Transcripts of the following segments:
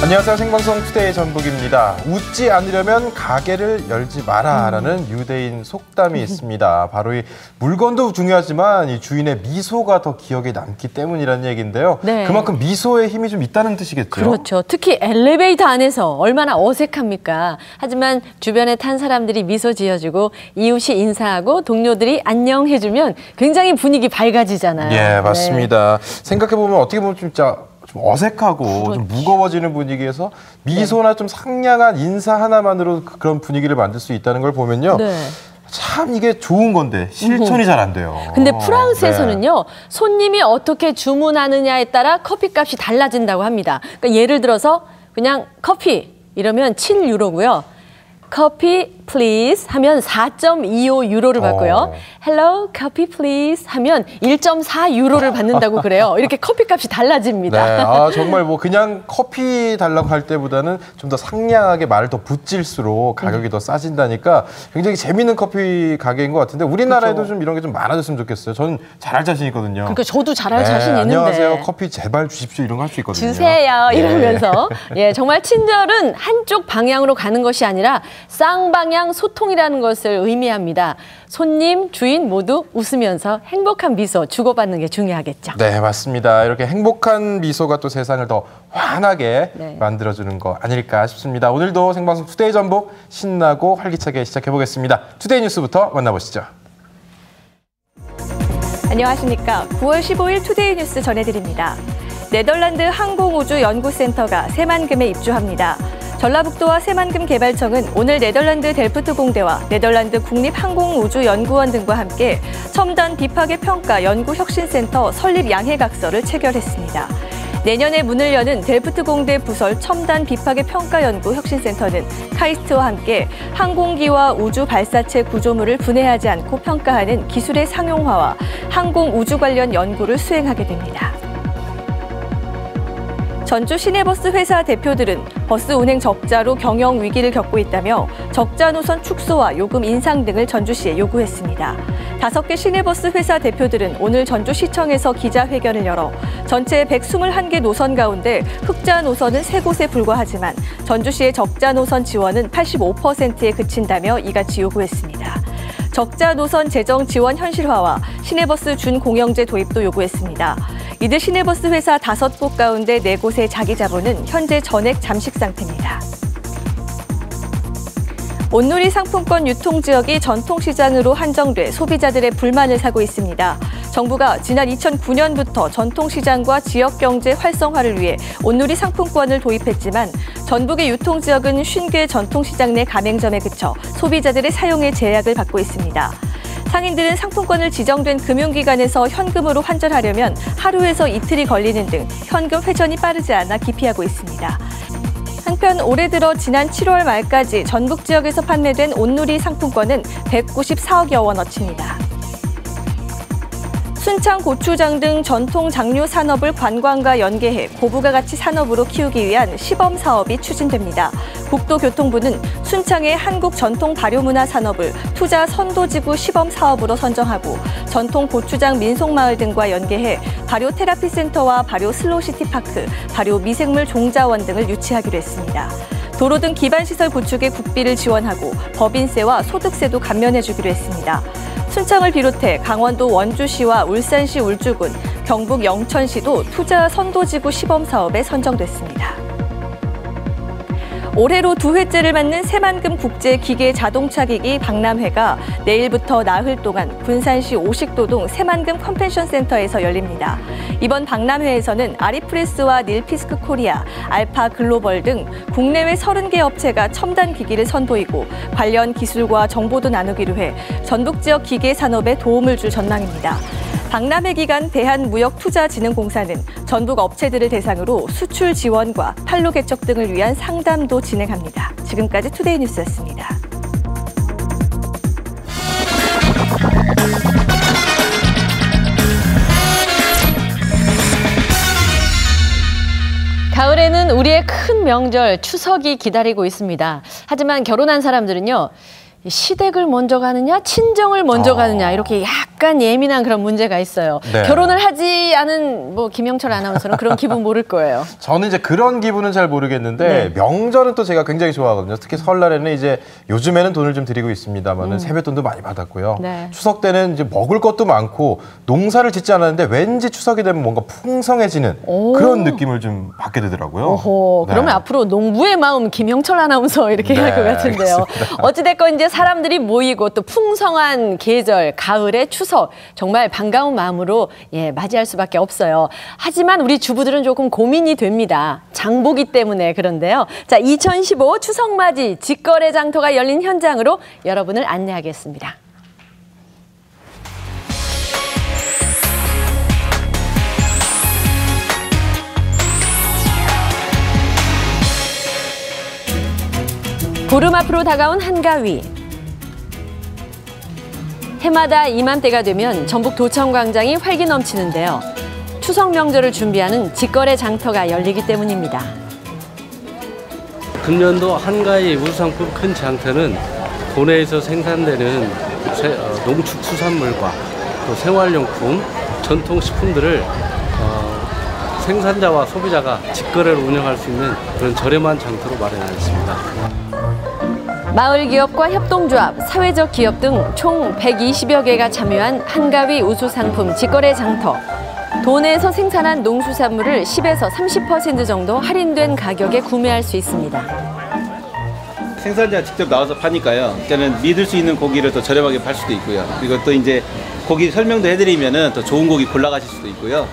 안녕하세요. 생방송 투데이 전북입니다. 웃지 않으려면 가게를 열지 마라라는 유대인 속담이 있습니다. 바로 이 물건도 중요하지만 이 주인의 미소가 더 기억에 남기 때문이라는 얘기인데요. 네. 그만큼 미소의 힘이 좀 있다는 뜻이겠죠. 그렇죠. 특히 엘리베이터 안에서 얼마나 어색합니까? 하지만 주변에 탄 사람들이 미소 지어주고 이웃이 인사하고 동료들이 안녕해주면 굉장히 분위기 밝아지잖아요. 예, 맞습니다. 네. 생각해보면 어떻게 보면 진짜 좀 어색하고 그렇죠. 좀 무거워지는 분위기에서 미소나 좀 상냥한 인사 하나만으로 그런 분위기를 만들 수 있다는 걸 보면요. 네. 참 이게 좋은 건데 실천이 잘 안 돼요. 근데 프랑스에서는요. 손님이 어떻게 주문하느냐에 따라 커피값이 달라진다고 합니다. 그러니까 예를 들어서 그냥 커피 이러면 7유로고요. 커피 please 하면 4.25유로를 받고요. Hello, coffee please 하면 1.4유로를 받는다고 그래요. 이렇게 커피값이 달라집니다. 네, 아, 정말 뭐 그냥 커피 달라고 할 때보다는 좀 더 상냥하게 말을 더 붙일수록 가격이 더 싸진다니까 굉장히 재밌는 커피 가게인 것 같은데 우리나라에도 그렇죠. 좀 이런 게 좀 많아졌으면 좋겠어요. 저는 잘할 자신 있거든요. 그러니까 저도 잘할 자신 있는데. 안녕하세요. 커피 제발 주십시오. 이런 거 할 수 있거든요. 주세요. 이러면서. 예, 정말 친절은 한쪽 방향으로 가는 것이 아니라 쌍방향 소통이라는 것을 의미합니다. 손님, 주인 모두 웃으면서 행복한 미소 주고받는 게 중요하겠죠. 네, 맞습니다. 이렇게 행복한 미소가 또 세상을 더 환하게 만들어주는 거 아닐까 싶습니다. 오늘도 생방송 투데이 전북 신나고 활기차게 시작해보겠습니다. 투데이 뉴스부터 만나보시죠. 안녕하십니까. 9월 15일 투데이 뉴스 전해드립니다. 네덜란드 항공우주연구센터가 새만금에 입주합니다. 전라북도와 새만금개발청은 오늘 네덜란드 델프트 공대와 네덜란드 국립항공우주연구원 등과 함께 첨단 비파괴 평가 연구혁신센터 설립 양해각서를 체결했습니다. 내년에 문을 여는 델프트 공대 부설 첨단 비파괴 평가 연구 혁신센터는 카이스트와 함께 항공기와 우주 발사체 구조물을 분해하지 않고 평가하는 기술의 상용화와 항공 우주 관련 연구를 수행하게 됩니다. 전주 시내버스 회사 대표들은 버스 운행 적자로 경영 위기를 겪고 있다며 적자 노선 축소와 요금 인상 등을 전주시에 요구했습니다. 5개 시내버스 회사 대표들은 오늘 전주시청에서 기자회견을 열어 전체 121개 노선 가운데 흑자 노선은 3곳에 불과하지만 전주시의 적자 노선 지원은 85%에 그친다며 이같이 요구했습니다. 적자 노선 재정 지원 현실화와 시내버스 준공영제 도입도 요구했습니다. 이들 시내버스 회사 5곳 가운데 4곳의 자기 자본은 현재 전액 잠식 상태입니다. 온누리 상품권 유통지역이 전통시장으로 한정돼 소비자들의 불만을 사고 있습니다. 정부가 지난 2009년부터 전통시장과 지역경제 활성화를 위해 온누리 상품권을 도입했지만 전북의 유통지역은 50개 전통시장 내 가맹점에 그쳐 소비자들의 사용에 제약을 받고 있습니다. 상인들은 상품권을 지정된 금융기관에서 현금으로 환전하려면 하루에서 이틀이 걸리는 등 현금 회전이 빠르지 않아 기피하고 있습니다. 한편 올해 들어 지난 7월 말까지 전북 지역에서 판매된 온누리 상품권은 194억여 원어치입니다. 순창 고추장 등 전통 장류 산업을 관광과 연계해 고부가 가치 산업으로 키우기 위한 시범 사업이 추진됩니다. 국토교통부는 순창의 한국 전통 발효문화 산업을 투자 선도지구 시범 사업으로 선정하고 전통 고추장 민속마을 등과 연계해 발효 테라피 센터와 발효 슬로시티 파크, 발효 미생물 종자원 등을 유치하기로 했습니다. 도로 등 기반시설 구축에 국비를 지원하고 법인세와 소득세도 감면해주기로 했습니다. 순창을 비롯해 강원도 원주시와 울산시 울주군, 경북 영천시도 투자 선도지구 시범 사업에 선정됐습니다. 올해로 2회째를 맞는 새만금 국제 기계 자동차 기기 박람회가 내일부터 나흘 동안 군산시 오식도동 새만금 컨벤션 센터에서 열립니다. 이번 박람회에서는 아리프레스와 닐피스크 코리아, 알파 글로벌 등 국내외 30개 업체가 첨단 기기를 선보이고 관련 기술과 정보도 나누기로 해 전북 지역 기계 산업에 도움을 줄 전망입니다. 박람회 기간 대한무역투자진흥공사는 전북 업체들을 대상으로 수출 지원과 판로 개척 등을 위한 상담도 진행합니다. 지금까지 투데이 뉴스였습니다. 가을에는 우리의 큰 명절 추석이 기다리고 있습니다. 하지만 결혼한 사람들은요. 시댁을 먼저 가느냐, 친정을 먼저 가느냐 이렇게 약간 예민한 그런 문제가 있어요. 네. 결혼을 하지 않은 뭐 김영철 아나운서는 그런 기분 모를 거예요. 저는 이제 그런 기분은 잘 모르겠는데 명절은 또 제가 굉장히 좋아하거든요. 특히 설날에는 이제 요즘에는 돈을 좀 드리고 있습니다만은 세뱃돈도 많이 받았고요. 네. 추석 때는 이제 먹을 것도 많고 농사를 짓지 않았는데 왠지 추석이 되면 뭔가 풍성해지는 그런 느낌을 좀 받게 되더라고요. 오호, 네. 그러면 앞으로 농부의 마음 김영철 아나운서 이렇게 할 것 같은데요. 어찌됐건 이제 사람들이 모이고 또 풍성한 계절, 가을의 추석 정말 반가운 마음으로 맞이할 수밖에 없어요. 하지만 우리 주부들은 조금 고민이 됩니다. 장보기 때문에 그런데요. 자, 2015 추석맞이 직거래 장터가 열린 현장으로 여러분을 안내하겠습니다. 보름 앞으로 다가온 한가위. 해마다 이맘때가 되면 전북 도청광장이 활기 넘치는데요. 추석 명절을 준비하는 직거래 장터가 열리기 때문입니다. 금년도 한가위 우수상품 큰 장터는 도내에서 생산되는 농축수산물과 또 생활용품, 전통식품들을 생산자와 소비자가 직거래로 운영할 수 있는 그런 저렴한 장터로 마련하였습니다. 마을 기업과 협동조합, 사회적 기업 등 총 120여 개가 참여한 한가위 우수상품 직거래 장터. 도내에서 생산한 농수산물을 10에서 30% 정도 할인된 가격에 구매할 수 있습니다. 생산자가 직접 나와서 파니까요. 일단은 믿을 수 있는 고기를 더 저렴하게 팔 수도 있고요. 그리고 또 이제 고기 설명도 해드리면은 더 좋은 고기 골라가실 수도 있고요.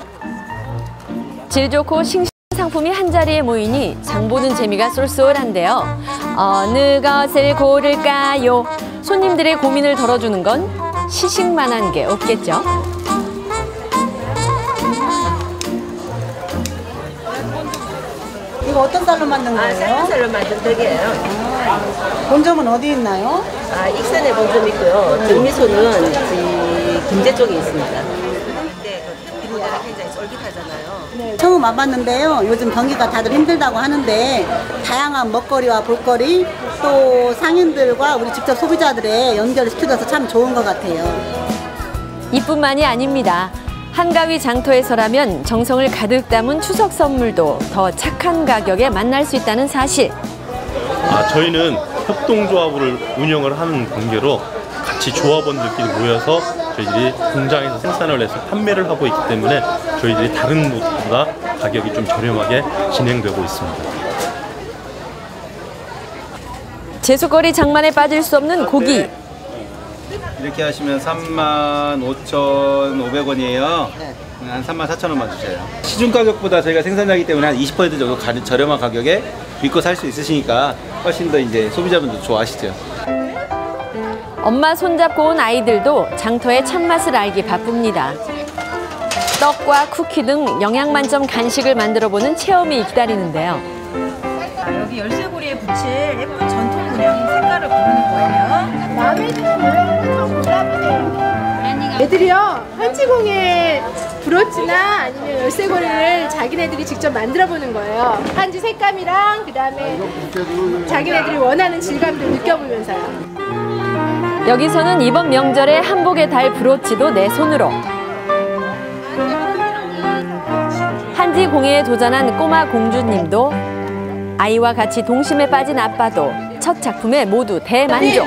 질 좋고 싱싱한 상품이 한자리에 모이니 장 보는 재미가 쏠쏠한데요. 어느 것을 고를까요? 손님들의 고민을 덜어주는 건 시식만한 게 없겠죠. 이거 어떤 쌀로 만든 거예요? 쌀로 만든 떡이에요. 본점은 어디 있나요? 익산에 본점 있고요. 정미소는 김제 쪽에 있습니다. 비료가 굉장히 쫄깃하잖아요. 네. 처음 와봤는데요. 요즘 경기가 다들 힘들다고 하는데 다양한 먹거리와 볼거리 또 상인들과 우리 직접 소비자들의 연결을 시켜줘서 참 좋은 것 같아요. 이뿐만이 아닙니다. 한가위 장터에서라면 정성을 가득 담은 추석 선물도 더 착한 가격에 만날 수 있다는 사실. 저희는 협동조합을 운영을 하는 관계로 같이 조합원들끼리 모여서 저희들이 공장에서 생산을 해서 판매를 하고 있기 때문에 저희들이 다른 곳보다 가격이 좀 저렴하게 진행되고 있습니다. 제수거리 장만에 빠질 수 없는 고기. 이렇게 하시면 35,500원이에요. 한 34,000원만 주세요. 시중 가격보다 저희가 생산자이기 때문에 한 20% 정도 저렴한 가격에 믿고 살 수 있으시니까 훨씬 더 이제 소비자분들 좋아하시죠. 엄마 손잡고 온 아이들도 장터의 참맛을 알기 바쁩니다. 떡과 쿠키 등 영양 만점 간식을 만들어보는 체험이 기다리는데요. 여기 열쇠고리에 붙일 예쁜 전통 문양 색깔을 고르는 거예요. 마음에 드는 모양을 좀 골라보세요. 애들이요, 한지공예 브로치나 아니면 열쇠고리를 자기네들이 직접 만들어보는 거예요. 한지 색감이랑 그다음에 자기네들이 원하는 질감도 느껴보면서요. 여기서는 이번 명절에 한복의 달 브로치도 내 손으로. 한지 공예에 도전한 꼬마 공주님도 아이와 같이 동심에 빠진 아빠도 첫 작품에 모두 대만족.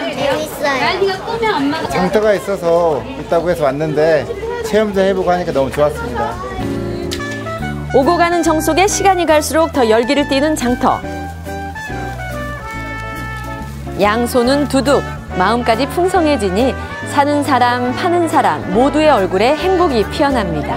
장터가 있다고 해서 왔는데 체험도 해보고 하니까 너무 좋았습니다. 오고 가는 정 속에 시간이 갈수록 더 열기를 띠는 장터. 양손은 두둑, 마음까지 풍성해지니 사는 사람, 파는 사람 모두의 얼굴에 행복이 피어납니다.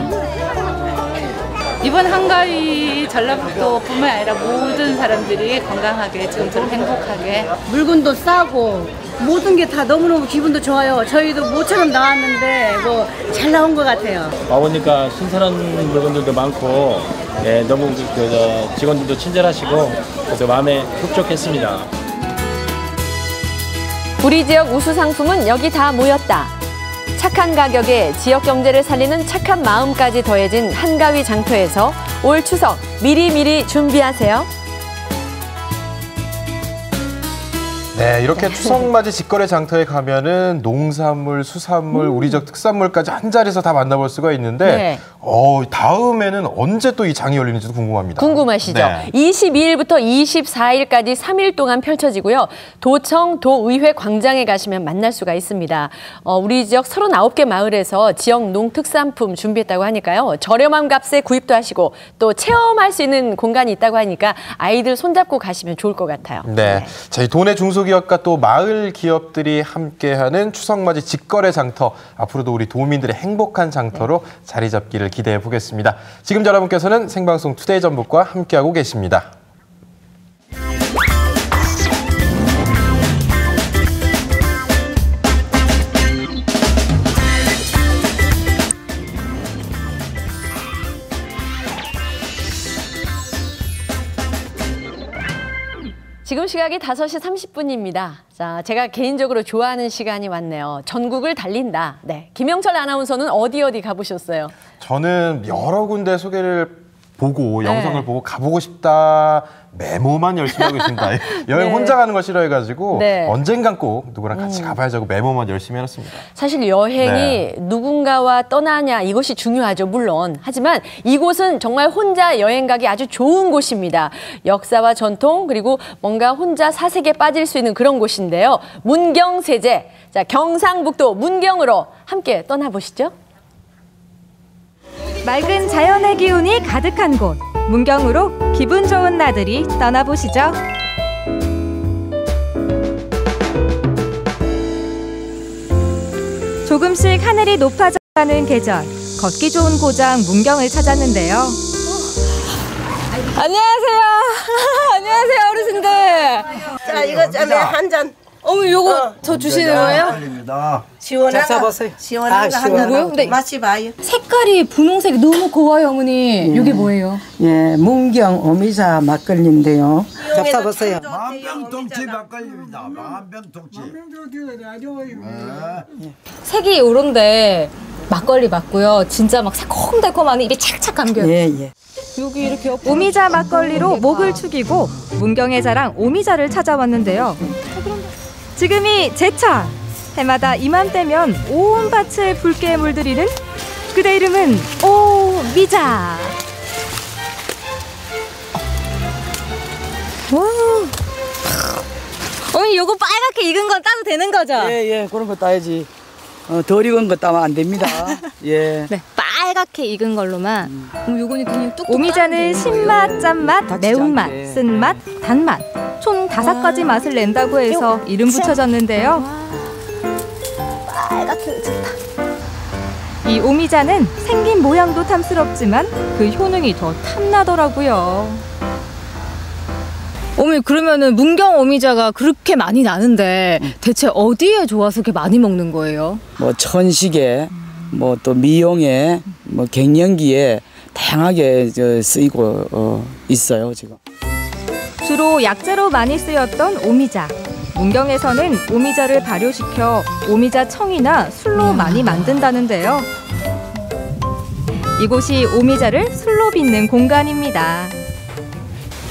이번 한가위 전라북도뿐만 아니라 모든 사람들이 건강하게 지금처럼 행복하게 물건도 싸고 모든 게 다 너무너무 기분도 좋아요. 저희도 모처럼 나왔는데 잘 나온 것 같아요. 와보니까 신선한 물건들도 많고 너무 직원들도 친절하시고 그래서 마음에 흡족했습니다. 우리 지역 우수 상품은 여기 다 모였다. 착한 가격에 지역 경제를 살리는 착한 마음까지 더해진 한가위 장터에서 올 추석 미리미리 준비하세요. 네, 이렇게 추석맞이 직거래 장터에 가면은 농산물, 수산물, 우리 지역 특산물까지 한 자리에서 다 만나볼 수가 있는데 네. 다음에는 언제 또 이 장이 열리는지도 궁금합니다. 궁금하시죠? 네. 22일부터 24일까지 3일 동안 펼쳐지고요. 도청 도의회 광장에 가시면 만날 수가 있습니다. 우리 지역 39개 마을에서 지역 농특산품 준비했다고 하니까요. 저렴한 값에 구입도 하시고 또 체험할 수 있는 공간이 있다고 하니까 아이들 손잡고 가시면 좋을 것 같아요. 네, 자, 이 도내 중소기업과 또 마을 기업들이 함께하는 추석맞이 직거래 장터, 앞으로도 우리 도민들의 행복한 장터로 자리 잡기를 기대해 보겠습니다. 지금 여러분께서는 생방송 투데이 전북과 함께하고 계십니다. 지금 시각이 5시 30분입니다. 자, 제가 개인적으로 좋아하는 시간이 왔네요. 전국을 달린다. 네, 김영철 아나운서는 어디 가보셨어요? 저는 여러 군데 소개를 보고 영상을 보고 가보고 싶다. 메모만 열심히 하고 있습니다. 여행 혼자 가는 거 싫어해가지고 언젠간 꼭 누구랑 같이 가봐야지 하고 메모만 열심히 해놨습니다. 사실 여행이 누군가와 떠나냐 이것이 중요하죠. 물론. 하지만 이곳은 정말 혼자 여행 가기 아주 좋은 곳입니다. 역사와 전통 그리고 뭔가 혼자 사색에 빠질 수 있는 그런 곳인데요. 문경세제. 자, 경상북도 문경으로 함께 떠나보시죠. 맑은 자연의 기운이 가득한 곳, 문경으로 기분 좋은 나들이 떠나보시죠. 조금씩 하늘이 높아져가는 계절, 걷기 좋은 고장 문경을 찾았는데요. 안녕하세요. 안녕하세요, 어르신들. 자, 이거 좀 한 잔. 어머, 요거 저 주시는 거예요? 시원한 거. 시원한 거 한 잔. 네. 맛이 봐요. 색깔이 분홍색이 너무 고와요, 어머니. 이게 뭐예요? 예, 문경 오미자 막걸리인데요. 잡숴보세요. 만병통치 막걸리입니다. 만병통치. 색이 요런데 막걸리 맞고요. 진짜 막 새콤달콤하니 입에 착착 감겨요. 예. 여기 이렇게 오미자 막걸리로 목을 축이고 문경의 자랑 오미자를 찾아왔는데요. 지금이 제철! 해마다 이맘때면 온 밭을 붉게 물들이는 그대 이름은 오미자! 와. 어머니 요거 빨갛게 익은 건 따도 되는 거죠? 예, 그런 거 따야지. 덜 익은 거 따면 안 됩니다. 예. 네, 빨갛게 익은 걸로만. 요거는 그냥 뚝뚝. 오미자는 신맛, 짠맛, 매운맛, 쓴맛, 단맛 총 5가지 맛을 낸다고 해서 이름 붙여졌는데요. 빨갛게 익었다. 이 오미자는 생긴 모양도 탐스럽지만 그 효능이 더 탐나더라고요. 어머니 그러면은 문경 오미자가 그렇게 많이 나는데 대체 어디에 좋아서 그렇게 많이 먹는 거예요? 뭐 천식에, 뭐 또 미용에, 뭐 갱년기에 다양하게 쓰이고 있어요 지금. 주로 약재로 많이 쓰였던 오미자. 문경에서는 오미자를 발효시켜 오미자청이나 술로 많이 만든다는데요. 이곳이 오미자를 술로 빚는 공간입니다.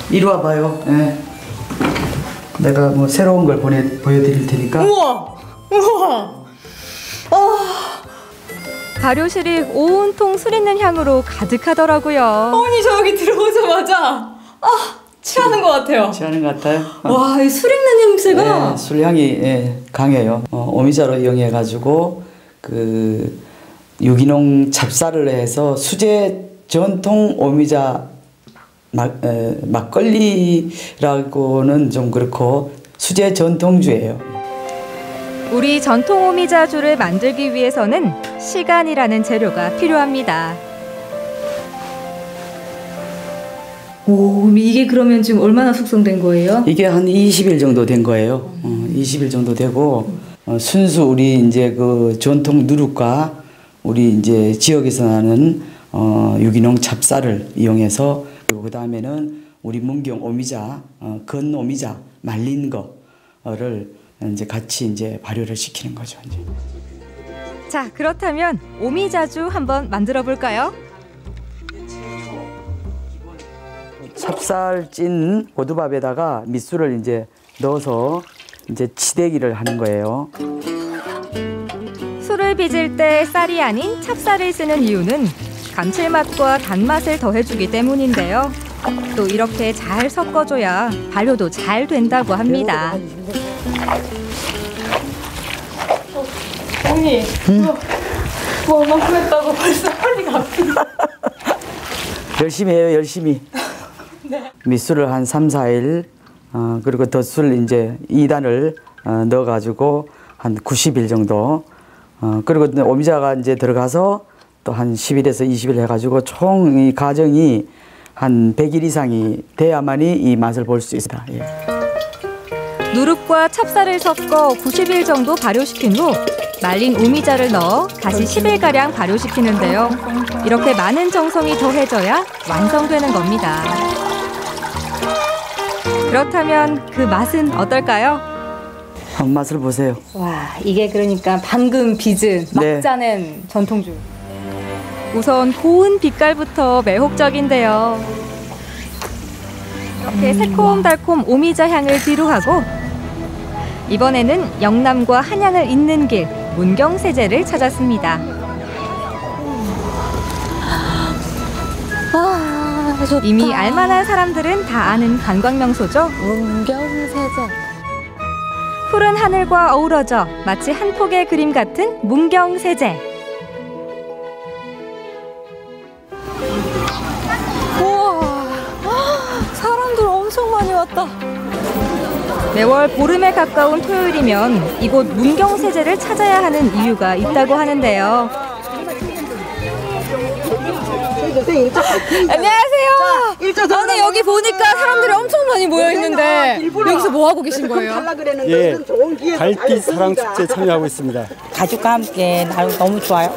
이리 와봐요. 예. 내가 뭐 새로운 걸 보여드릴 테니까. 우와! 발효실이 온통 술 있는 향으로 가득하더라고요. 어머니 저 여기 들어오자마자 취하는 것 같아요. 취하는 것 같아요? 와, 이 술 있는 냄새가. 네, 술향이 강해요. 오미자로 이용해가지고 그 유기농 찹쌀을 해서 수제 전통 오미자 막걸리라고는 좀 그렇고 수제 전통주예요. 우리 전통 오미자주를 만들기 위해서는 시간이라는 재료가 필요합니다. 오, 이게 그러면 지금 얼마나 숙성된 거예요? 이게 한 20일 정도 된 거예요. 20일 정도 되고 순수 우리 이제 그 전통 누룩과 우리 이제 지역에서 나는 유기농 찹쌀을 이용해서 그리고 그 다음에는 우리 문경 오미자, 건 오미자 말린 거를 이제 같이 이제 발효를 시키는 거죠. 이제. 자, 그렇다면 오미자주 한번 만들어 볼까요? 찹쌀 찐 고두밥에다가 밑술을 이제 넣어서 이제 치대기를 하는 거예요. 술을 빚을 때 쌀이 아닌 찹쌀을 쓰는 이유는 감칠맛과 단맛을 더해주기 때문인데요. 또 이렇게 잘 섞어줘야 발효도 잘 된다고 합니다. 언니, 뭐 얼마큼 했다고 벌써 허리가 아프다. 열심히 해요, 열심히. 네. 밑술을 한 3, 4일, 그리고 덧술 이제 2단을 넣어가지고 한 90일 정도. 그리고 오미자가 이제 들어가서 또 한 10일에서 20일 해가지고 총 이 과정이 한 100일 이상이 돼야만이 이 맛을 볼 수 있습니다. 예. 누룩과 찹쌀을 섞어 90일 정도 발효시킨 후 말린 오미자를 넣어 다시 10일가량 발효시키는데요. 이렇게 많은 정성이 더해져야 완성되는 겁니다. 그렇다면 그 맛은 어떨까요? 맛을 보세요. 와, 이게 그러니까 방금 빚은 막 짜낸 전통주. 우선 고운 빛깔부터 매혹적인데요. 이렇게 새콤달콤 오미자 향을 뒤로하고 이번에는 영남과 한양을 잇는 길 문경세제를 찾았습니다. 이미 알만한 사람들은 다 아는 관광명소죠. 문경세제. 푸른 하늘과 어우러져 마치 한 폭의 그림 같은 문경세제. 우와, 사람들 엄청 많이 왔다. 매월 보름에 가까운 토요일이면 이곳 문경세제를 찾아야 하는 이유가 있다고 하는데요. 안녕하세요. 아니 여기 보니까 사람들이 엄청 많이 모여 있는데 여기서 뭐 하고 계신 거예요? 예, 달빛 사랑 축제 참여하고 있습니다. 가족과 함께 너무 좋아요.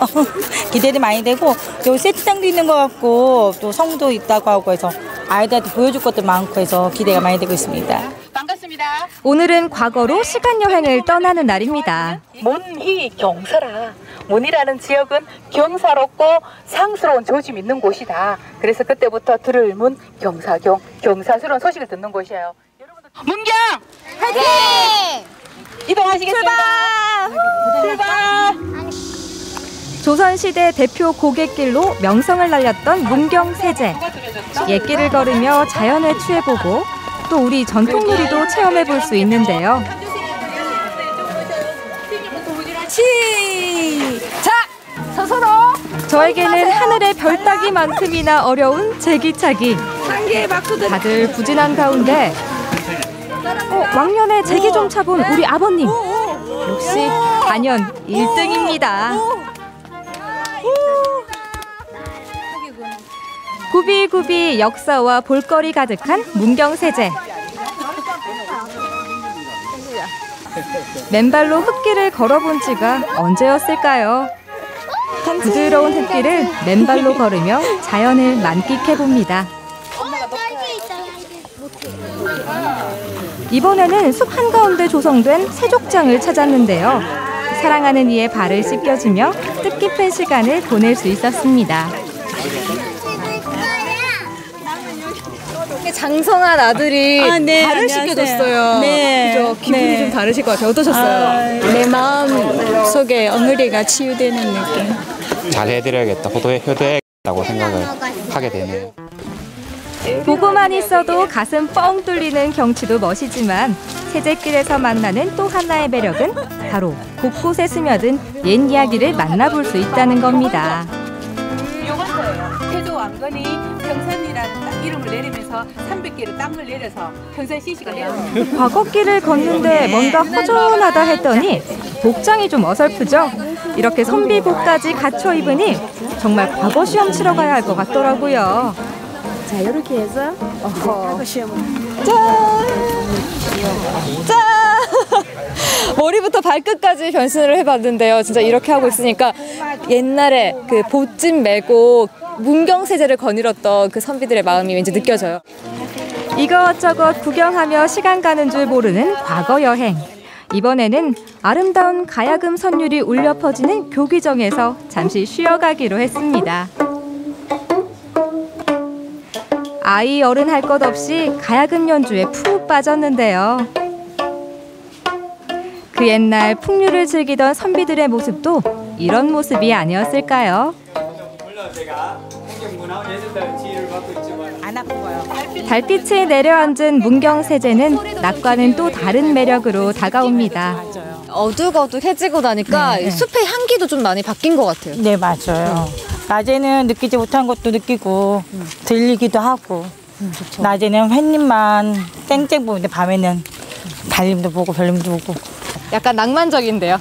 기대도 많이 되고 여기 세트장도 있는 것 같고 또 성도 있다고 하고 해서 아이들한테 보여줄 것도 많고 해서 기대가 많이 되고 있습니다. 반갑습니다. 오늘은 과거로 시간여행을 떠나는 날입니다. 문희 경사라. 문이라는 지역은 경사롭고 상스러운 조짐이 있는 곳이다. 그래서 그때부터 들을 문 경사경, 경사스러운 소식을 듣는 곳이에요. 문경! 화이팅! 이동하시겠습니다. 출발! 조선시대 대표 고갯길로 명성을 날렸던 문경세제. 옛길을 걸으며 자연을 취해보고 또 우리 전통놀이도 체험해볼 수 있는데요. 시작! 서서로! 저에게는 하늘의 별 따기만큼이나 어려운 제기차기. 다들 부진한 가운데 왕년에 제기 좀 차본 우리 아버님. 역시 단연 1등입니다. 구비구비 역사와 볼거리 가득한 문경세제. 맨발로 흙길을 걸어본 지가 언제였을까요? 부드러운 흙길을 맨발로 걸으며 자연을 만끽해봅니다. 이번에는 숲 한가운데 조성된 세족장을 찾았는데요. 사랑하는 이의 발을 씻겨주며 뜻깊은 시간을 보낼 수 있었습니다. 장성한 아들이 발을 씻겨줬어요. 네. 그죠? 기분이 좀 다르실 것 같아요. 어떠셨어요? 내 마음 속에 엉덩이가 치유되는 느낌. 잘 해드려야겠다, 효도해야겠다고 생각을 하게 되네요. 보고만 있어도 가슴 뻥 뚫리는 경치도 멋이지만 세제길에서 만나는 또 하나의 매력은 바로 곳곳에 스며든 옛 이야기를 만나볼 수 있다는 겁니다. 태조 왕건이 평산이라는 이름을 내리면서 300개의 땅을 내려서 평산 CC가 내렸습니다. 과거길을 걷는데 뭔가 허전하다 했더니 복장이 좀 어설프죠? 이렇게 선비복까지 갖춰 입으니 정말 과거 시험 치러 가야 할 것 같더라고요. 자, 이렇게 해서 과거 시험을. 짠! 머리부터 발끝까지 변신을 해봤는데요. 진짜 이렇게 하고 있으니까 옛날에 그 보찜 메고 문경세제를 거닐었던 그 선비들의 마음이 왠지 느껴져요. 이것저것 구경하며 시간 가는 줄 모르는 과거 여행. 이번에는 아름다운 가야금 선율이 울려 퍼지는 교기정에서 잠시 쉬어가기로 했습니다. 아이 어른 할 것 없이 가야금 연주에 푹 빠졌는데요. 그 옛날 풍류를 즐기던 선비들의 모습도 이런 모습이 아니었을까요? 안 아픈거요. 달빛에 내려앉은 문경세제는 낮과는 또 다른 매력으로 다가옵니다. 어둑어둑해지고 나니까 네. 숲의 향기도 좀 많이 바뀐 것 같아요. 네, 맞아요. 낮에는 느끼지 못한 것도 느끼고 들리기도 하고 낮에는 햇님만 땡땡 보는데 밤에는 달림도 보고 별림도 보고 약간 낭만적인데요.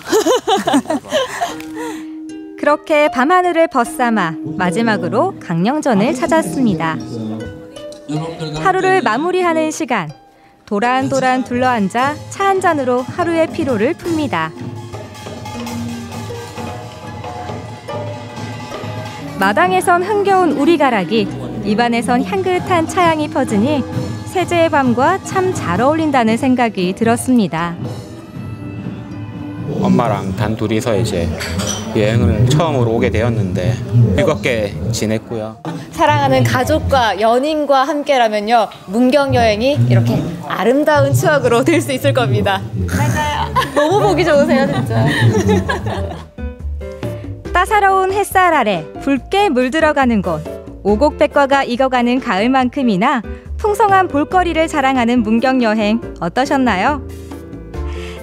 그렇게 밤하늘을 벗삼아 마지막으로 강령전을 찾았습니다. 하루를 마무리하는 시간. 도란도란 둘러앉아 차 한 잔으로 하루의 피로를 풉니다. 마당에선 흥겨운 우리가락이, 입안에선 향긋한 차향이 퍼지니 세제의 밤과 참 잘 어울린다는 생각이 들었습니다. 엄마랑 단둘이서 이제 여행을 처음으로 오게 되었는데 즐겁게 지냈고요. 사랑하는 가족과 연인과 함께라면요, 문경 여행이 이렇게 아름다운 추억으로 될 수 있을 겁니다. 맞아요. 너무 보기 좋으세요, 진짜. 따사로운 햇살 아래 붉게 물들어가는 곳. 오곡백과가 익어가는 가을만큼이나 풍성한 볼거리를 자랑하는 문경 여행 어떠셨나요?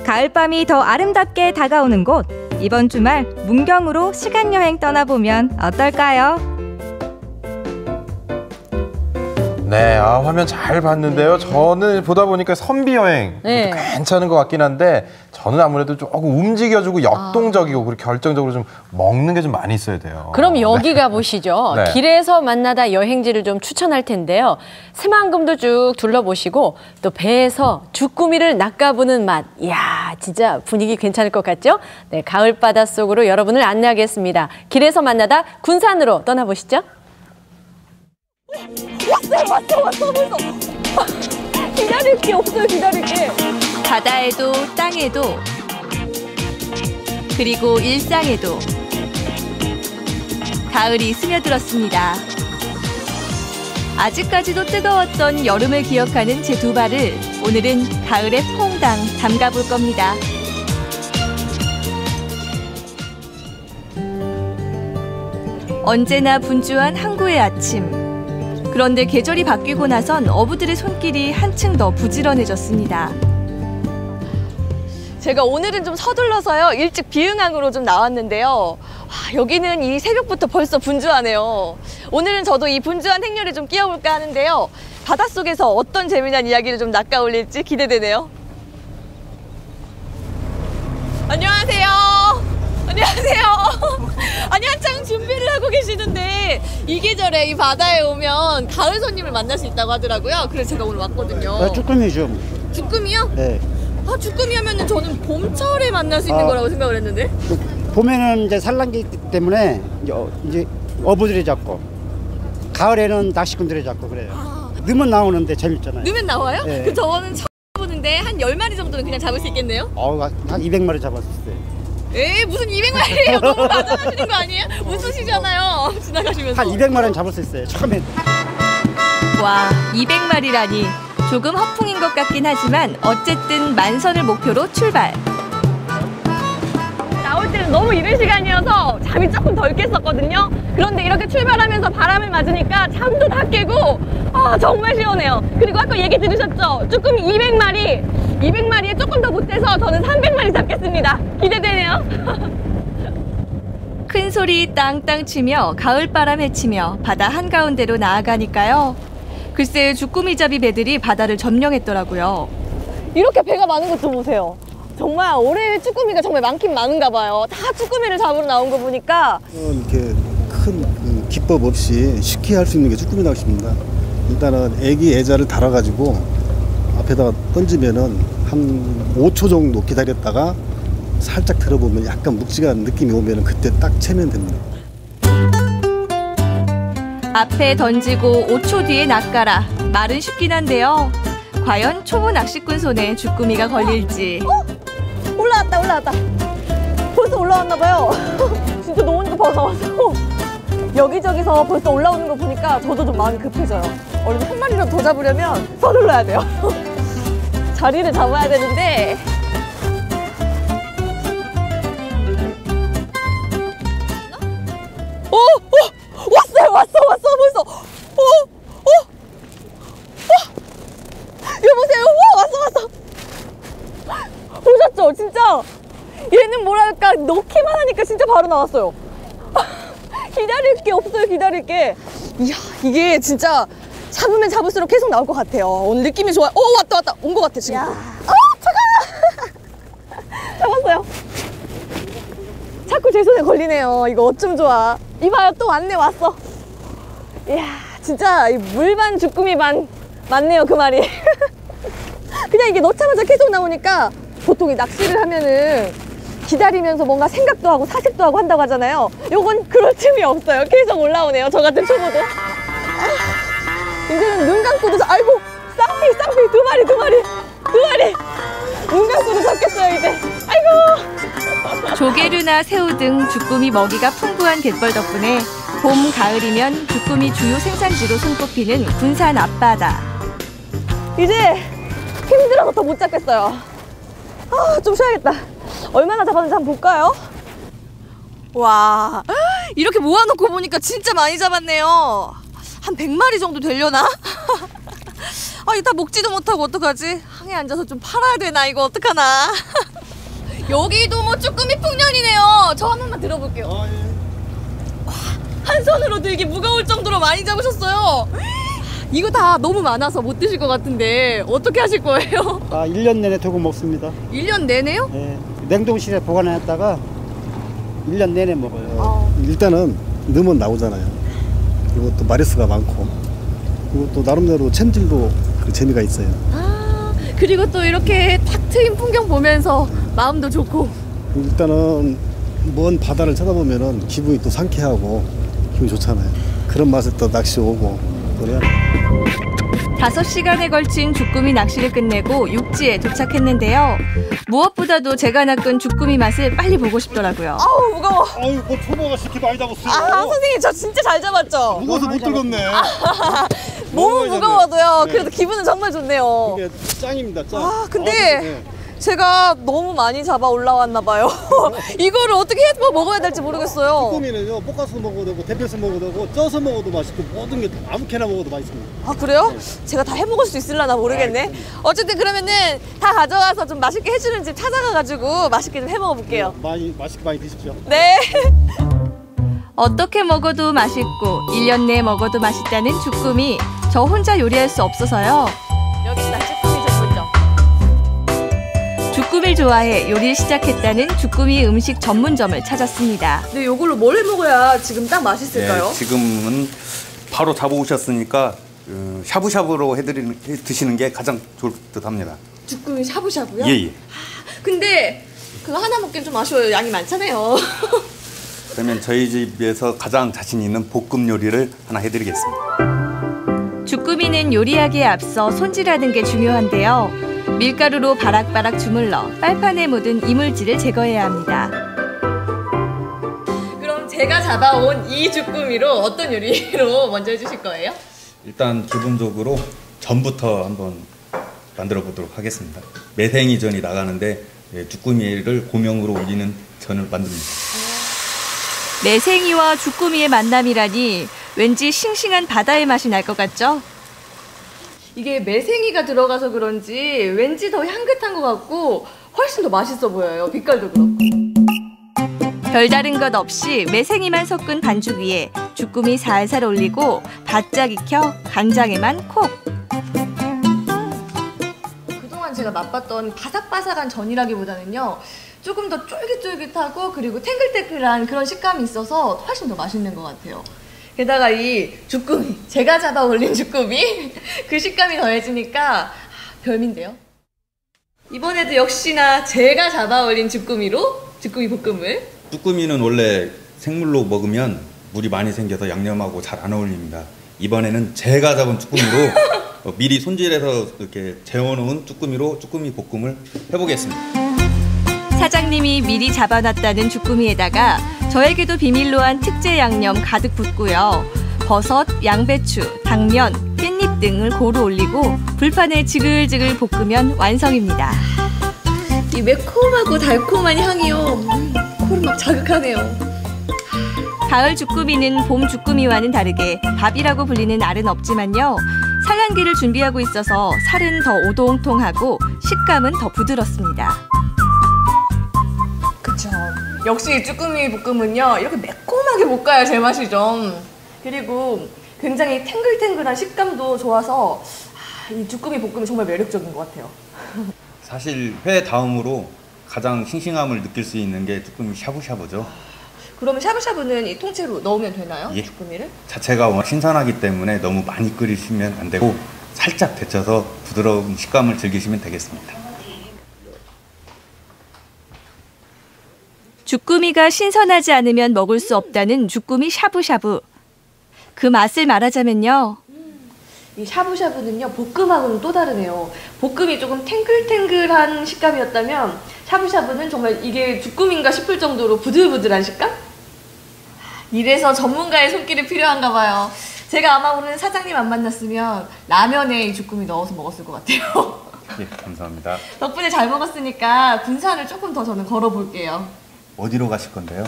가을밤이 더 아름답게 다가오는 곳. 이번 주말 문경으로 시간여행 떠나보면 어떨까요? 네, 화면 잘 봤는데요. 저는 보다 보니까 선비 여행 네. 괜찮은 것 같긴 한데 저는 아무래도 조금 움직여주고 역동적이고 그리고 결정적으로 좀 먹는 게 좀 많이 있어야 돼요. 그럼 여기 가보시죠. 네. 길에서 만나다 여행지를 좀 추천할 텐데요. 새만금도 쭉 둘러보시고 또 배에서 주꾸미를 낚아보는 맛. 이야, 진짜 분위기 괜찮을 것 같죠? 네, 가을 바닷속으로 여러분을 안내하겠습니다. 길에서 만나다 군산으로 떠나보시죠. 왔어. 기다릴 게 없어요, 기다릴 게. 바다에도 땅에도 그리고 일상에도 가을이 스며들었습니다. 아직까지도 뜨거웠던 여름을 기억하는 제 두 발을 오늘은 가을에 퐁당 담가볼 겁니다. 언제나 분주한 항구의 아침. 그런데 계절이 바뀌고 나선 어부들의 손길이 한층 더 부지런해졌습니다. 제가 오늘은 좀 서둘러서요, 일찍 비흥항으로 좀 나왔는데요. 와, 여기는 이 새벽부터 벌써 분주하네요. 오늘은 저도 이 분주한 행렬에 좀 끼어볼까 하는데요. 바닷속에서 어떤 재미난 이야기를 좀 낚아올릴지 기대되네요. 안녕하세요. 아니, 한창 준비를 하고 계시는데 이 계절에 이 바다에 오면 가을 손님을 만날 수 있다고 하더라고요. 그래서 제가 오늘 왔거든요. 쭈꾸미죠. 주꾸미요? 네. 주꾸미 하면은 저는 봄철에 만날 수 있는 거라고 생각을 했는데. 봄에는 이제 산란기이기 때문에 이제 어부들이 잡고, 가을에는 낚시꾼들이 잡고 그래요. 넣으면 나오는데 재밌잖아요. 넣으면 나와요? 네. 그 저는 처음 보는데 한 10마리 정도는 그냥 잡을 수 있겠네요? 한 200마리 잡았어요. 에이, 무슨 200마리예요? 너무 낮아가시는 거 아니에요? 웃으시잖아요, 지나가시면서. 한 200마리는 잡을 수 있어요, 처음에. 와, 200마리라니 조금 허풍인 것 같긴 하지만 어쨌든 만선을 목표로 출발. 나올 때는 너무 이른 시간이어서 잠이 조금 덜 깼었거든요. 그런데 이렇게 출발하면서 바람을 맞으니까 잠도 다 깨고 정말 시원해요. 그리고 아까 얘기 들으셨죠? 쭈꾸미 200마리에 조금 더 못해서 저는 300마리 잡겠습니다. 기대되네요. 큰 소리 땅땅 치며 가을바람 헤치며 바다 한가운데로 나아가니까요. 글쎄 주꾸미잡이 배들이 바다를 점령했더라고요. 이렇게 배가 많은 것 좀 보세요. 정말 올해 쭈꾸미가 정말 많긴 많은가 봐요. 다 쭈꾸미를 잡으러 나온 거 보니까. 이렇게 큰 기법 없이 쉽게 할 수 있는 게 쭈꾸미 낚시입니다. 일단은 애기 애자를 달아가지고 앞에다가 던지면은 한 5초 정도 기다렸다가 살짝 들어보면 약간 묵직한 느낌이 오면은 그때 딱 채면 됩니다. 앞에 던지고 5초 뒤에 낚아라. 말은 쉽긴 한데요. 과연 초보 낚시꾼 손에 주꾸미가 걸릴지. 올라왔다. 벌써 올라왔나 봐요. 진짜 노니까 바로 나왔어. 여기저기서 벌써 올라오는 거 보니까 저도 좀 마음이 급해져요. 얼른 한 마리라도 더 잡으려면 서둘러야 돼요. 자리를 잡아야 되는데 나왔어요. 진짜. 얘는 뭐랄까 넣기만 하니까 진짜 바로 나왔어요. 기다릴 게 없어요. 기다릴 게. 이야, 이게 진짜 잡으면 잡을수록 계속 나올 것 같아요. 오늘 느낌이 좋아요. 오, 왔다. 온 것 같아, 지금. 잠깐! 잡았어요. 자꾸 제 손에 걸리네요. 이거 어쩜 좋아. 이봐요, 또 왔네, 왔어. 이야, 진짜 물반 주꾸미 반 맞네요, 그 말이. 그냥 이게 넣자마자 계속 나오니까 보통 이 낚시를 하면은 기다리면서 뭔가 생각도 하고 사색도 하고 한다고 하잖아요. 요건 그럴 틈이 없어요. 계속 올라오네요. 저 같은 초보도. 이제는 눈 감고도 아이고 쌍피 두 마리 눈 감고도 잡겠어요 이제. 아이고. 조개류나 새우 등 주꾸미 먹이가 풍부한 갯벌 덕분에 봄, 가을이면 주꾸미 주요 생산지로 손꼽히는 군산 앞바다. 이제 힘들어서 더 못 잡겠어요. 좀 쉬어야겠다. 얼마나 잡았는지 한번 볼까요? 와, 이렇게 모아놓고 보니까 진짜 많이 잡았네요. 한 100마리 정도 되려나? 이따 먹지도 못하고 어떡하지? 항에 앉아서 좀 팔아야 되나? 이거 어떡하나? 여기도 뭐 쭈꾸미 풍년이네요. 저 한 번만 들어볼게요. 와, 한 손으로 들기 무거울 정도로 많이 잡으셨어요. 이거 다 너무 많아서 못 드실 것 같은데 어떻게 하실 거예요? 1년 내내 두고 먹습니다. 1년 내내요? 네, 냉동실에 보관했다가 1년 내내 먹어요. 일단은 넣으면 나오잖아요. 그리고 또 마리수가 많고, 그리고 또 나름대로 챔질도 그 재미가 있어요. 그리고 또 이렇게 탁 트인 풍경 보면서 마음도 좋고. 일단은 먼 바다를 쳐다보면은 기분이 또 상쾌하고 기분이 좋잖아요. 그런 맛에 또 낚시 오고 그래야. 5시간에 걸친 주꾸미 낚시를 끝내고 육지에 도착했는데요. 무엇보다도 제가 낚은 주꾸미 맛을 빨리 보고 싶더라고요. 아우, 무거워. 아유, 뭐 초보가 시키 많이 잡았어요. 선생님 저 진짜 잘 잡았죠? 무거워서 못 들겠네. 몸은 무거워도요. 네. 그래도 기분은 정말 좋네요. 이게 짱입니다, 짱. 근데 네. 제가 너무 많이 잡아 올라왔나 봐요. 이거를 어떻게 해서 먹어야 될지 모르겠어요. 쭈꾸미는요, 볶아서 먹어도 되고, 데펴서 먹어도 되고, 쪄서 먹어도 맛있고, 모든 게 아무렇게나 먹어도 맛있습니다. 그래요? 제가 다 해먹을 수 있으려나 모르겠네. 어쨌든 그러면은 다 가져와서 좀 맛있게 해주는 집 찾아가가지고 맛있게 좀 해먹어 볼게요. 맛있게 많이 드십시오. 네. 어떻게 먹어도 맛있고 1년 내에 먹어도 맛있다는 주꾸미. 저 혼자 요리할 수 없어서요. 여기 있다, 쭈꾸미 전문점. 주꾸미를 좋아해 요리를 시작했다는 주꾸미 음식 전문점을 찾았습니다. 근데 이걸로 뭘 해먹어야 지금 딱 맛있을까요? 네, 지금은 바로 잡아오셨으니까 샤브샤브로 드시는 게 가장 좋을 듯합니다. 주꾸미 샤브샤브요? 예. 근데 그거 하나 먹기엔 좀 아쉬워요. 양이 많잖아요. 그러면 저희 집에서 가장 자신 있는 볶음 요리를 하나 해드리겠습니다. 주꾸미는 요리하기에 앞서 손질하는 게 중요한데요. 밀가루로 바락바락 주물러 빨판에 묻은 이물질을 제거해야 합니다. 그럼 제가 잡아온 이 주꾸미로 어떤 요리로 먼저 해주실 거예요? 일단 기본적으로 전부터 한번 만들어 보도록 하겠습니다. 매생이 전이 나가는데 주꾸미를 고명으로 올리는 전을 만듭니다. 매생이와 주꾸미의 만남이라니 왠지 싱싱한 바다의 맛이 날 것 같죠? 이게 매생이가 들어가서 그런지 왠지 더 향긋한 것 같고 훨씬 더 맛있어 보여요. 빛깔도 그렇고. 별다른 것 없이 매생이만 섞은 반죽 위에 주꾸미 살살 올리고 바짝 익혀 간장에만 콕. 그동안 제가 맛봤던 바삭바삭한 전이라기보다는요. 조금 더 쫄깃쫄깃하고 그리고 탱글탱글한 그런 식감이 있어서 훨씬 더 맛있는 것 같아요. 게다가 이 주꾸미, 제가 잡아 올린 주꾸미 그 식감이 더해지니까 별미인데요. 이번에도 역시나 제가 잡아 올린 주꾸미로 주꾸미 볶음을. 주꾸미는 원래 생물로 먹으면 물이 많이 생겨서 양념하고 잘 안 어울립니다. 이번에는 제가 잡은 주꾸미로 미리 손질해서 이렇게 재워놓은 주꾸미로 주꾸미 볶음을 해보겠습니다. 사장님이 미리 잡아놨다는 주꾸미에다가 저에게도 비밀로 한 특제 양념 가득 붓고요. 버섯, 양배추, 당면, 깻잎 등을 고루 올리고 불판에 지글지글 볶으면 완성입니다. 이 매콤하고 달콤한 향이요. 코를 막 자극하네요. 가을 주꾸미는 봄 주꾸미와는 다르게 밥이라고 불리는 알은 없지만요. 산란기를 준비하고 있어서 살은 더 오동통하고 식감은 더 부드럽습니다. 역시 쭈꾸미 볶음은요 이렇게 매콤하게 볶아야 제맛이죠. 그리고 굉장히 탱글탱글한 식감도 좋아서 이 쭈꾸미 볶음이 정말 매력적인 것 같아요. 사실 회 다음으로 가장 싱싱함을 느낄 수 있는 게 쭈꾸미 샤브샤브죠. 그러면 샤브샤브는 이 통째로 넣으면 되나요? 예. 쭈꾸미를? 자체가 워낙 신선하기 때문에 너무 많이 끓이시면 안 되고 살짝 데쳐서 부드러운 식감을 즐기시면 되겠습니다. 주꾸미가 신선하지 않으면 먹을 수 없다는 주꾸미 샤브샤브. 그 맛을 말하자면요. 이 샤브샤브는요 볶음하고는 또 다르네요. 볶음이 조금 탱글탱글한 식감이었다면 샤브샤브는 정말 이게 주꾸미인가 싶을 정도로 부들부들한 식감? 이래서 전문가의 손길이 필요한가 봐요. 제가 아마 오늘 사장님 안 만났으면 라면에 이 주꾸미 넣어서 먹었을 것 같아요. 예, 감사합니다. 덕분에 잘 먹었으니까 군산을 조금 더 저는 걸어볼게요. 어디로 가실 건데요?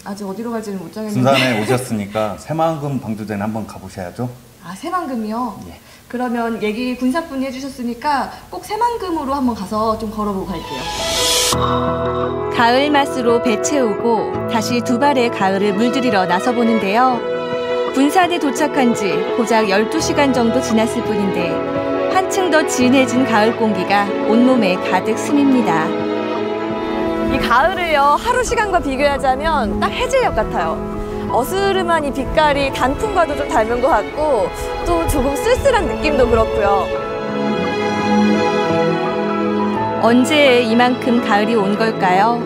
아직 어디로 갈지는 못 정했는데. 군산에 오셨으니까 새만금 방조제는 한번 가보셔야죠. 아, 새만금이요? 예. 그러면 얘기 군산분이 해주셨으니까 꼭 새만금으로 한번 가서 좀 걸어보고 갈게요. 가을 맛으로 배 채우고 다시 두 발의 가을을 물들이러 나서보는데요. 군산에 도착한 지 고작 12시간 정도 지났을 뿐인데 한층 더 진해진 가을 공기가 온몸에 가득 스밉니다. 이 가을을요 하루 시간과 비교하자면 딱 해질녘 같아요. 어스름한 이 빛깔이 단풍과도 좀 닮은 것 같고 또 조금 쓸쓸한 느낌도 그렇고요. 언제 이만큼 가을이 온 걸까요?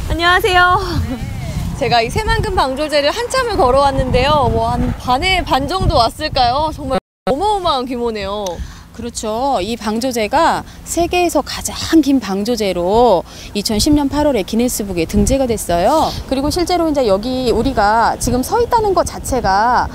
안녕하세요. 제가 이 새만금 방조제를 한참을 걸어왔는데요. 뭐 한 반의 반 정도 왔을까요? 정말 어마어마한 규모네요. 그렇죠. 이 방조제가 세계에서 가장 긴 방조제로 2010년 8월에 기네스북에 등재가 됐어요. 그리고 실제로 이제 여기 우리가 지금 서 있다는 것 자체가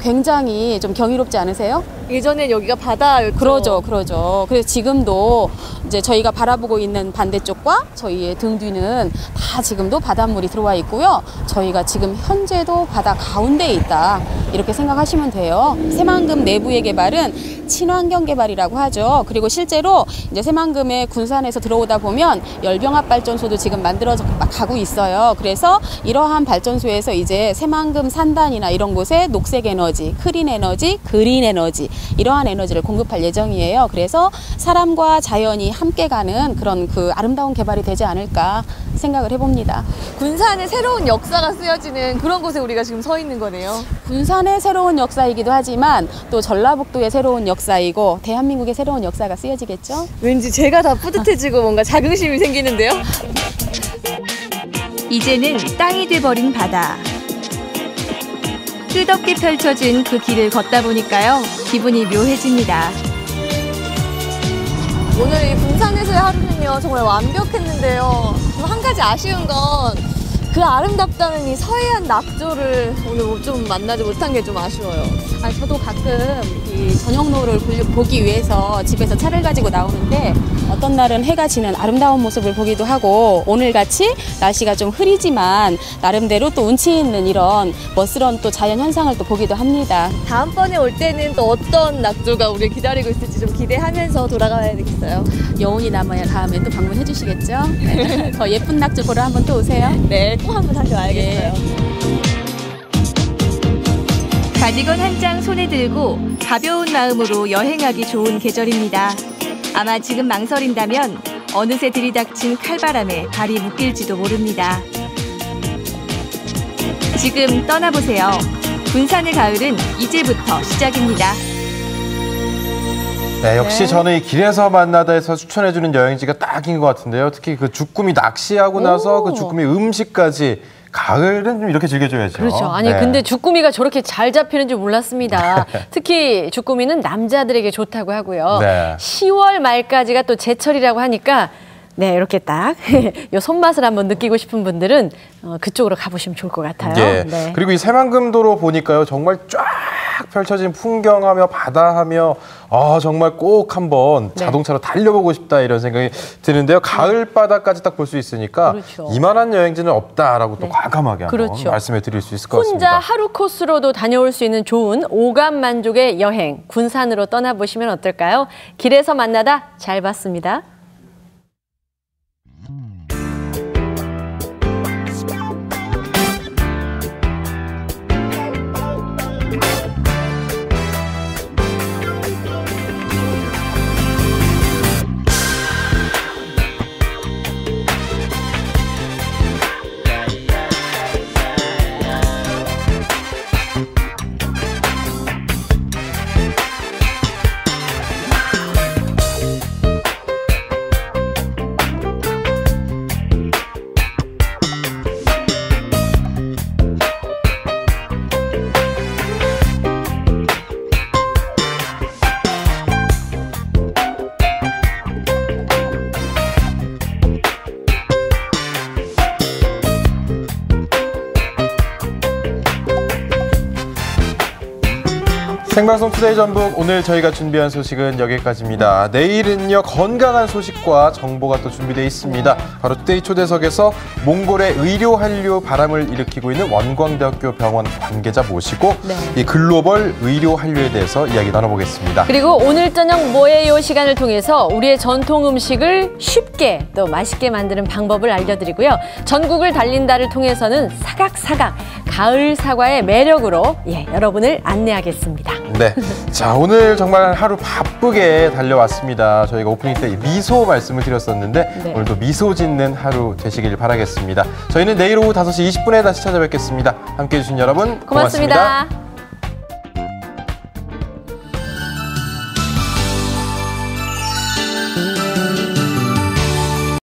굉장히 좀 경이롭지 않으세요? 예전엔 여기가 바다였죠. 그러죠. 그래서 지금도 이제 저희가 바라보고 있는 반대쪽과 저희의 등 뒤는 다 지금도 바닷물이 들어와 있고요. 저희가 지금 현재도 바다 가운데에 있다. 이렇게 생각하시면 돼요. 새만금 내부의 개발은 친환경 개발이라고 하죠. 그리고 실제로 이제 새만금의 군산에서 들어오다 보면 열병합 발전소도 지금 만들어져 가고 있어요. 그래서 이러한 발전소에서 이제 새만금 산단이나 이런 곳에 녹색 에너지, 클린 에너지, 그린 에너지 이러한 에너지를 공급할 예정이에요. 그래서 사람과 자연이 함께 가는 그런 그 아름다운 개발이 되지 않을까 생각을 해봅니다. 군산의 새로운 역사가 쓰여지는 그런 곳에 우리가 지금 서 있는 거네요. 군산의 새로운 역사이기도 하지만 또 전라북도의 새로운 역사이고 대한민국의 새로운 역사가 쓰여지겠죠? 왠지 제가 다 뿌듯해지고 뭔가 자긍심이 생기는데요. 이제는 땅이 돼버린 바다. 끝없이 펼쳐진 그 길을 걷다 보니까요. 기분이 묘해집니다. 오늘 이 군산에서의 하루는요 정말 완벽했는데요. 좀 한 가지 아쉬운 건 그 아름답다는 이 서해안 낙조를 오늘 좀 만나지 못한 게 좀 아쉬워요. 저도 가끔 이 저녁노을을 보기 위해서 집에서 차를 가지고 나오는데 어떤 날은 해가 지는 아름다운 모습을 보기도 하고 오늘같이 날씨가 좀 흐리지만 나름대로 또 운치 있는 이런 멋스러운 또 자연 현상을 또 보기도 합니다. 다음번에 올 때는 또 어떤 낙조가 우리를 기다리고 있을지 좀 기대하면서 돌아가야 되겠어요. 여운이 남아야 다음에 또 방문해 주시겠죠? 네. 더 예쁜 낙조 보러 한번 또 오세요. 네, 꼭 한번 다시 와야겠어요. 가디건 한 장 손에 들고 가벼운 마음으로 여행하기 좋은 계절입니다. 아마 지금 망설인다면 어느새 들이닥친 칼바람에 발이 묶일지도 모릅니다. 지금 떠나보세요. 군산의 가을은 이제부터 시작입니다. 네, 역시 저는 이 길에서 만나다에서 추천해주는 여행지가 딱인 것 같은데요. 특히 그 주꾸미 낚시하고 나서 그 주꾸미 음식까지 가을은 좀 이렇게 즐겨줘야죠. 그렇죠. 아니 네. 근데 주꾸미가 저렇게 잘 잡히는 줄 몰랐습니다. 특히 주꾸미는 남자들에게 좋다고 하고요. 네. 10월 말까지가 또 제철이라고 하니까 네 이렇게 딱 요 손맛을 한번 느끼고 싶은 분들은 그쪽으로 가보시면 좋을 것 같아요. 예. 네. 그리고 이 새만금도로 보니까요 정말 쫙 쫙 펼쳐진 풍경하며 바다하며 정말 꼭 한번 자동차로 달려보고 싶다 이런 생각이 드는데요. 가을 바다까지 딱 볼 수 있으니까 그렇죠. 이만한 여행지는 없다라고 또 과감하게 한번 그렇죠. 말씀해 드릴 수 있을 것 같습니다. 혼자 하루 코스로도 다녀올 수 있는 좋은 오감 만족의 여행, 군산으로 떠나보시면 어떨까요? 길에서 만나다 잘 봤습니다. 생방송 투데이 전북, 오늘 저희가 준비한 소식은 여기까지입니다. 내일은요, 건강한 소식과 정보가 또 준비되어 있습니다. 바로 투데이 초대석에서 몽골의 의료 한류 바람을 일으키고 있는 원광대학교 병원 관계자 모시고 이 글로벌 의료 한류에 대해서 이야기 나눠보겠습니다. 그리고 오늘 저녁 뭐예요 시간을 통해서 우리의 전통 음식을 쉽게 또 맛있게 만드는 방법을 알려드리고요. 전국을 달린다를 통해서는 사각사각 가을 사과의 매력으로 여러분을 안내하겠습니다. 네, 자 오늘 정말 하루 바쁘게 달려왔습니다. 저희가 오프닝 때 미소 말씀을 드렸었는데 오늘도 미소 짓는 하루 되시길 바라겠습니다. 저희는 내일 오후 5시 20분에 다시 찾아뵙겠습니다. 함께해 주신 여러분 고맙습니다.